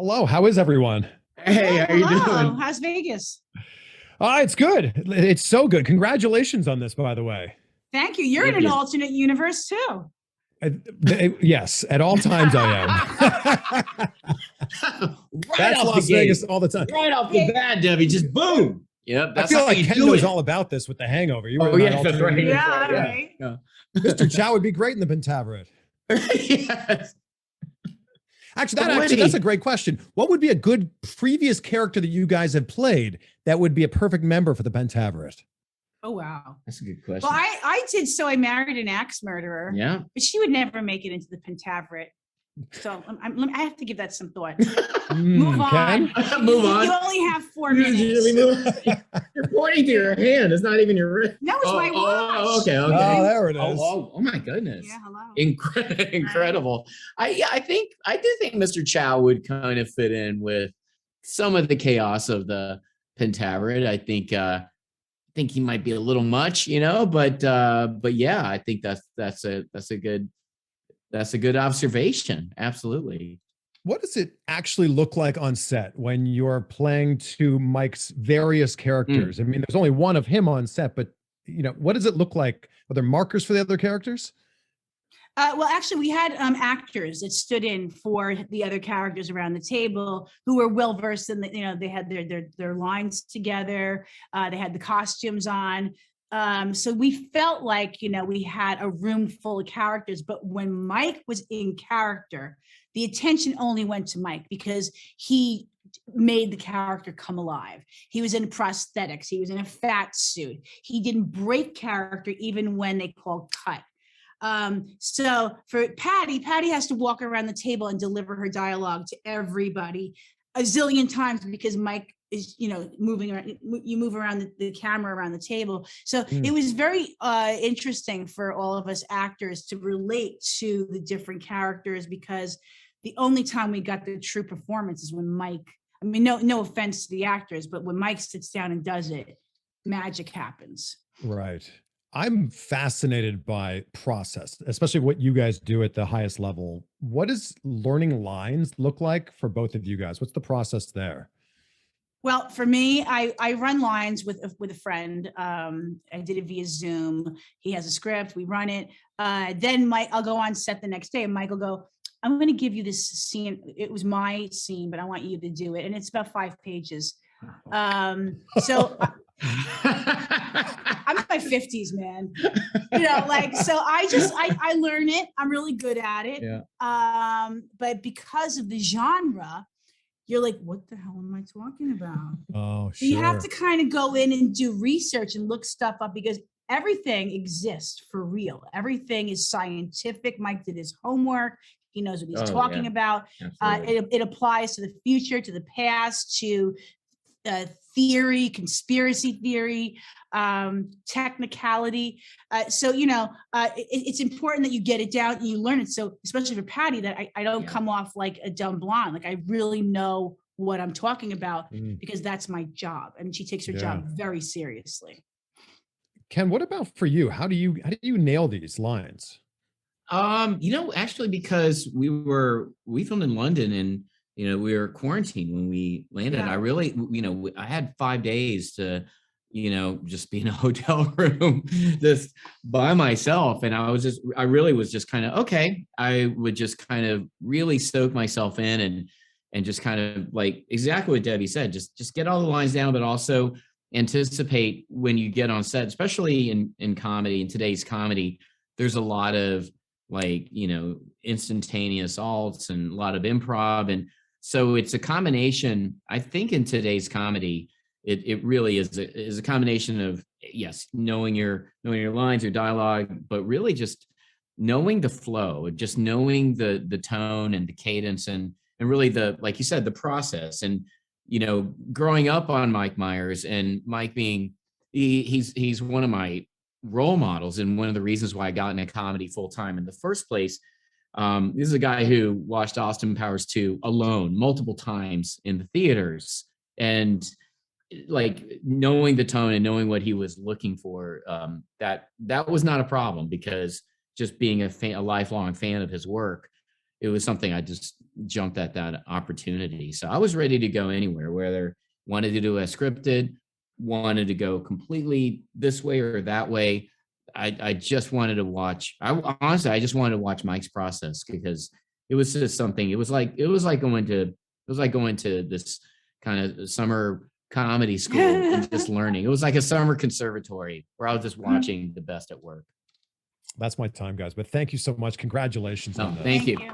Hello, how is everyone? Hey, Oh, how you hello. doing? How's Vegas? It's good. It's so good. Congratulations on this, by the way. Thank you. You're in Thank an you. alternate universe too. Yes, at all times I am. Right That's off the Las gate, Vegas all the time. right off Yeah. the bat, Debbie, just boom. Yep, I that's feel how like you Ken do knows it. all about this with The Hangover. You were Oh in that yeah, that's alternate right. universe. Yeah, Yeah, right. yeah. Mr. Chow would be great in the Pentaverate. Yes. Actually, that's a great question. What would be a good previous character that you guys have played that would be a perfect member for the Pentaverate? Oh wow. That's a good question. Well, I did. So I married an axe murderer. Yeah. But she would never make it into the Pentaverate. So I have to give that some thought. Move on. Move on. You only have 4 minutes. You're pointing to your hand. It's not even your wrist. No, it's my watch. Okay. Oh, there it is. Oh my goodness. Yeah, hello. Incredible. I do think Mr. Chow would kind of fit in with some of the chaos of the Pentaverate. I think he might be a little much, but yeah, I think that's a good observation. Absolutely. What does it actually look like on set when you're playing to Mike's various characters? I mean, there's only one of him on set, but what does it look like? Are there markers for the other characters? Well, actually, we had actors that stood in for the other characters around the table who were well versed in they had their lines together. They had the costumes on. So we felt like, we had a room full of characters, but when Mike was in character, the attention only went to Mike because he made the character come alive. He was in prosthetics. He was in a fat suit. He didn't break character even when they called cut. So for Patty has to walk around the table and deliver her dialogue to everybody a zillion times because Mike is, moving around. You move around the camera around the table. So it was very interesting for all of us actors to relate to the different characters because the only time we got the true performance is when Mike, no offense to the actors, but when Mike sits down and does it, magic happens. Right. I'm fascinated by process, especially what you guys do at the highest level. What does learning lines look like for both of you guys? What's the process there? Well, for me, I run lines with a friend. I did it via Zoom. He has a script. We run it. Then I'll go on set the next day, and Mike will go, "I'm going to give you this scene. It was my scene, but I want you to do it." And it's about 5 pages. So I'm in my 50s, man. So I learn it. I'm really good at it. Yeah. But because of the genre, you're like, what the hell am I talking about? Oh, sure. You have to kind of go in and do research and look stuff up because everything exists for real. Everything is scientific. Mike did his homework. He knows what he's talking about. It applies to the future, to the past, to theory, conspiracy theory, technicality. So it's important that you get it down and you learn it. So especially for Patty, that I don't come off like a dumb blonde. Like I really know what I'm talking about because that's my job. And she takes her job very seriously. Ken, what about for you? How do you nail these lines? Actually, because we filmed in London and we were quarantined when we landed. I really, I had 5 days to, just be in a hotel room just by myself. And I really was just kind of, okay. I would just kind of really soak myself in and just kind of like exactly what Debbie said, just get all the lines down, but also anticipate when you get on set, especially in comedy, in today's comedy, there's a lot of instantaneous alts and a lot of improv. And so it's a combination, I think in today's comedy, it really is a combination of, yes, knowing your lines, your dialogue, but really just knowing the flow, just knowing the tone and the cadence and really like you said, the process. And, growing up on Mike Myers and Mike being, he's one of my role models and one of the reasons why I got into comedy full time in the first place. This is a guy who watched Austin Powers 2 alone multiple times in the theaters, and like knowing the tone and knowing what he was looking for, that was not a problem because just being a lifelong fan of his work. it was something I just jumped at that opportunity. So I was ready to go anywhere, whether wanted to do a scripted, wanted to go completely this way or that way. I just wanted to watch. Honestly, I just wanted to watch Mike's process, because it was just something. It was like going to this kind of summer comedy school and just learning. It was like a summer conservatory where I was just watching the best at work. That's my time, guys. But thank you so much. Congratulations on this. Thank you. you.